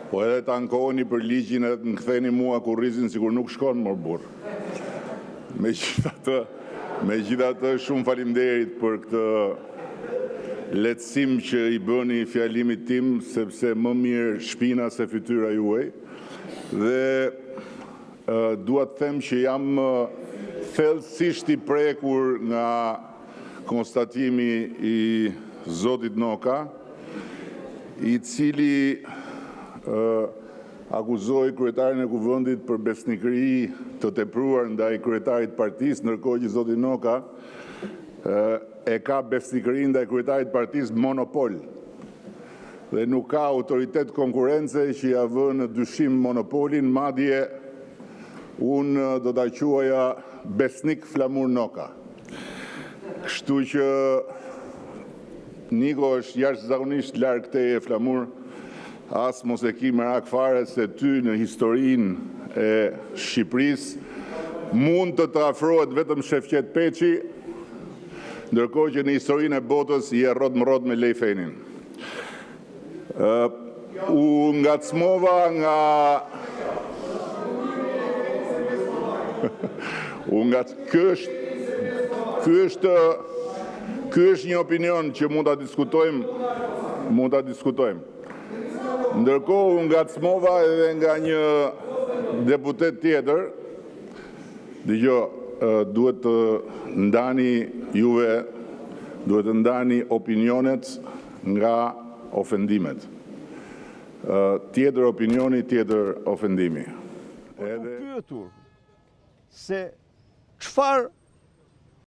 Po edhe të ankoheni për ligjin e të më ktheni mua kurrizin sikur nuk shkon më burr. Megjithatë, shumë faleminderit për këtë lehtësim që i bëni fjalimit tim, sepse më mirë shpina se fytyra juaj. Dhe dua të them që jam thellësisht i prekur nga konstatimi i zotit Noka, i cili akuzoi kryetarin e kuvendit për besnikëri të tepruar ndaj kryetarit partisë, ndërkohë që zoti Noka e ka besnikëri ndaj kryetarit partisë monopol. Dhe nuk ka autoritet konkurrence që ja vë në dyshim monopolin, madje unë do ta quaja besnik Flamur Noka. Kështu që Niko është jashtëzakonisht larg teje Flamur. As mos e ki merak fare se ty në historinë e Shqipërisë mund të afrohet vetëm Shefqet Peçi, ndërkohë që në historinë e botës je rrot më rrot me Lejfenin. U ngacmova nga Ky është një opinion që mund ta diskutojmë. Ndërkohë u ngacmova edhe nga një deputet tjetër. Dëgjoj, duhet të ndani juve, duhet të ndani opinionet nga ofendimet. Tjetër opinioni, tjetër ofendimi. Edhe pyetur se çfarë